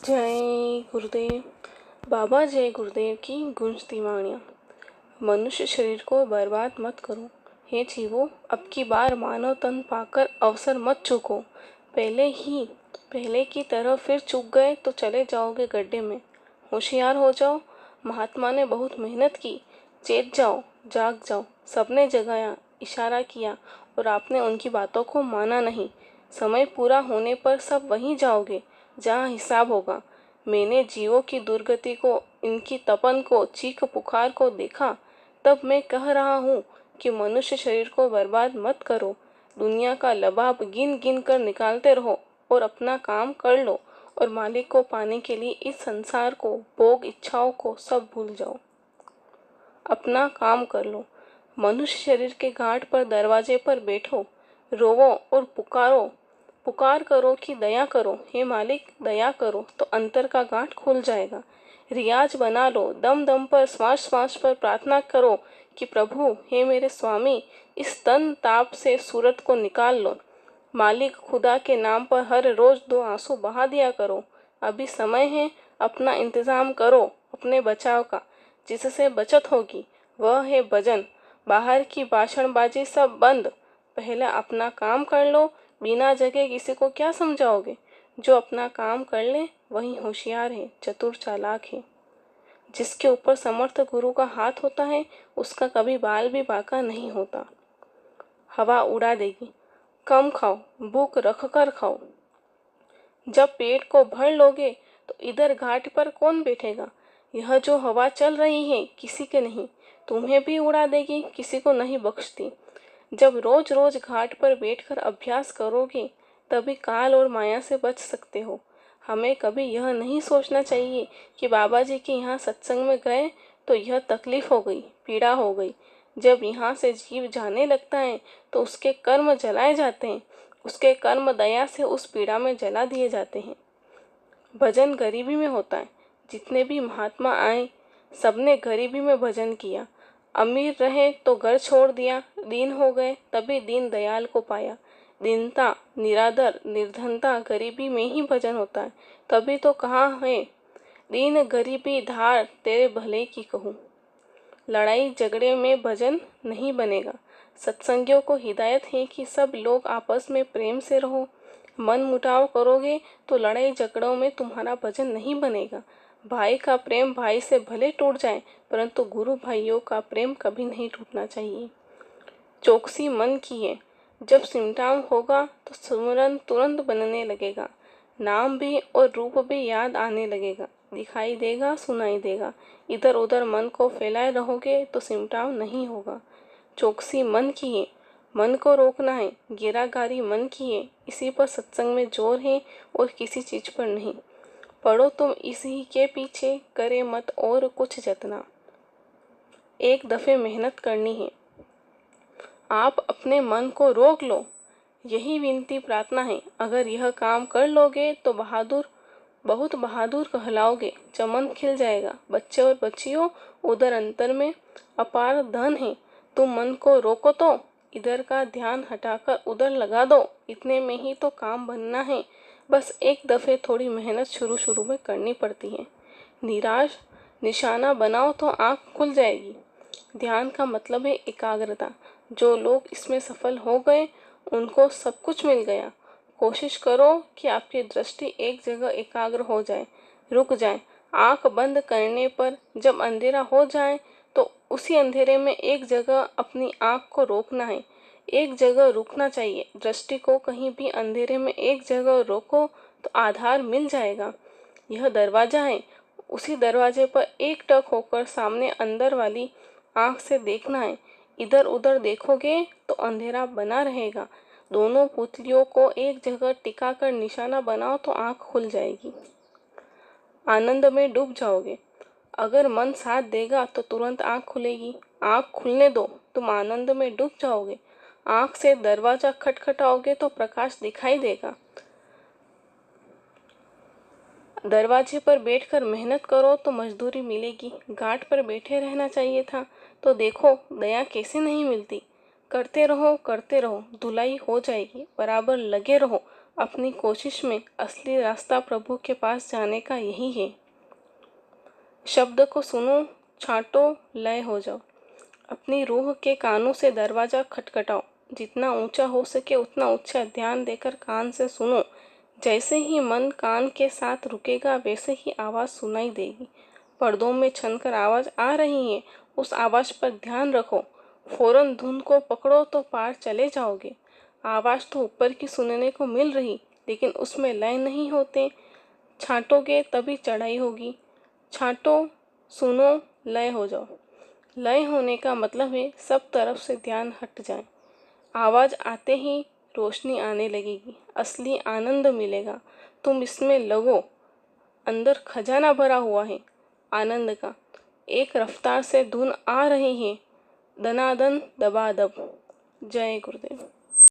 जय गुरुदेव। बाबा जय गुरुदेव की गूंजती वाणियाँ। मनुष्य शरीर को बर्बाद मत करो। हे जीवो, अब की बार मानव तन पाकर अवसर मत चूको। पहले की तरह फिर चूक गए तो चले जाओगे गड्ढे में। होशियार हो जाओ, महात्मा ने बहुत मेहनत की। चेत जाओ, जाग जाओ। सबने जगाया, इशारा किया और आपने उनकी बातों को माना नहीं। समय पूरा होने पर सब वहीं जाओगे जहाँ हिसाब होगा। मैंने जीवों की दुर्गति को, इनकी तपन को, चीख पुकार को देखा। तब मैं कह रहा हूँ कि मनुष्य शरीर को बर्बाद मत करो। दुनिया का लबाब गिन गिन कर निकालते रहो और अपना काम कर लो और मालिक को पाने के लिए इस संसार को, भोग इच्छाओं को सब भूल जाओ। अपना काम कर लो। मनुष्य शरीर के घाट पर दरवाजे पर बैठो, रोवो और पुकार करो कि दया करो, हे मालिक दया करो, तो अंतर का गांठ खुल जाएगा। रियाज बना लो, दम दम पर, श्वास श्वास पर प्रार्थना करो कि प्रभु, हे मेरे स्वामी, इस तन ताप से सूरत को निकाल लो। मालिक खुदा के नाम पर हर रोज 2 आंसू बहा दिया करो। अभी समय है, अपना इंतजाम करो अपने बचाव का, जिससे बचत होगी वह है भजन। बाहर की भाषणबाजी सब बंद। पहले अपना काम कर लो। बिना जगे किसी को क्या समझाओगे? जो अपना काम कर ले वही होशियार है, चतुर चालाक है। जिसके ऊपर समर्थ गुरु का हाथ होता है उसका कभी बाल भी बांका नहीं होता। हवा उड़ा देगी। कम खाओ, भूख रख कर खाओ। जब पेट को भर लोगे तो इधर घाट पर कौन बैठेगा? यह जो हवा चल रही है किसी के नहीं, तुम्हें भी उड़ा देगी, किसी को नहीं बख्शती। जब रोज रोज घाट पर बैठकर अभ्यास करोगे तभी काल और माया से बच सकते हो। हमें कभी यह नहीं सोचना चाहिए कि बाबा जी के यहाँ सत्संग में गए तो यह तकलीफ हो गई, पीड़ा हो गई। जब यहाँ से जीव जाने लगता है तो उसके कर्म जलाए जाते हैं, उसके कर्म दया से उस पीड़ा में जला दिए जाते हैं। भजन गरीबी में होता है। जितने भी महात्मा आए सबने गरीबी में भजन किया। अमीर रहे तो घर छोड़ दिया, दीन हो गए तभी दीन दयाल को पाया। दीनता, निरादर, निर्धनता, गरीबी में ही भजन होता है। तभी तो कहा है, दीन गरीबी धार तेरे भले की कहूँ। लड़ाई झगड़े में भजन नहीं बनेगा। सत्संगियों को हिदायत है कि सब लोग आपस में प्रेम से रहो। मन मुटाव करोगे तो लड़ाई झगड़ों में तुम्हारा भजन नहीं बनेगा। भाई का प्रेम भाई से भले टूट जाए, परंतु गुरु भाइयों का प्रेम कभी नहीं टूटना चाहिए। चौकसी मन की है। जब सिमटाम होगा तो सुमरन तुरंत बनने लगेगा। नाम भी और रूप भी याद आने लगेगा, दिखाई देगा, सुनाई देगा। इधर उधर मन को फैलाए रहोगे तो सिमटाम नहीं होगा। चौकसी मन की है। मन को रोकना है। गिरागारी मन की है। इसी पर सत्संग में जोर है और किसी चीज पर नहीं। पढ़ो तुम इसी के पीछे, करे मत और कुछ जतना। एक दफे मेहनत करनी है। आप अपने मन को रोक लो, यही विनती प्रार्थना है। अगर यह काम कर लोगे तो बहुत बहादुर कहलाओगे। चमन खिल जाएगा। बच्चे और बच्चियों, उधर अंतर में अपार धन है। तुम मन को रोको तो इधर का ध्यान हटाकर उधर लगा दो। इतने में ही तो काम बनना है। बस एक दफे थोड़ी मेहनत शुरू में करनी पड़ती है। निशाना बनाओ तो आँख खुल जाएगी। ध्यान का मतलब है एकाग्रता। जो लोग इसमें सफल हो गए उनको सब कुछ मिल गया। कोशिश करो कि आपकी दृष्टि एक जगह एकाग्र हो जाए, रुक जाए। आंख बंद करने पर जब अंधेरा हो जाए तो उसी अंधेरे में एक जगह अपनी आंख को रोकना है, एक जगह रुकना चाहिए। दृष्टि को कहीं भी अंधेरे में एक जगह रोको तो आधार मिल जाएगा। यह दरवाजा है। उसी दरवाजे पर एक टक होकर सामने अंदर वाली आंख से देखना है। इधर उधर देखोगे तो अंधेरा बना रहेगा। दोनों पुतलियों को एक जगह टिका कर निशाना बनाओ तो आंख खुल जाएगी। आनंद में डूब जाओगे। अगर मन साथ देगा तो तुरंत आंख खुलेगी। आंख खुलने दो, तुम आनंद में डूब जाओगे। आंख से दरवाजा खटखटाओगे तो प्रकाश दिखाई देगा। दरवाजे पर बैठकर मेहनत करो तो मजदूरी मिलेगी। घाट पर बैठे रहना चाहिए था तो देखो दया कैसे नहीं मिलती। करते रहो, धुलाई हो जाएगी। बराबर लगे रहो, अपनी कोशिश में असली रास्ता प्रभु के पास जाने का यही है। शब्द को सुनो, छांटो, लय हो जाओ। अपनी रूह के कानों से दरवाजा खटखटाओ। जितना ऊंचा हो सके उतना ऊंचा ध्यान देकर कान से सुनो। जैसे ही मन कान के साथ रुकेगा वैसे ही आवाज़ सुनाई देगी। पर्दों में छनकर आवाज़ आ रही है, उस आवाज़ पर ध्यान रखो। फौरन धुन को पकड़ो तो पार चले जाओगे। आवाज़ तो ऊपर की सुनने को मिल रही, लेकिन उसमें लय नहीं होते। छांटोगे तभी चढ़ाई होगी। छांटो, सुनो, लय हो जाओ। लय होने का मतलब है सब तरफ से ध्यान हट जाए। आवाज़ आते ही रोशनी आने लगेगी, असली आनंद मिलेगा। तुम इसमें लगो, अंदर खजाना भरा हुआ है आनंद का। एक रफ्तार से धुन आ रही है, दनादन दबादब। जय गुरुदेव।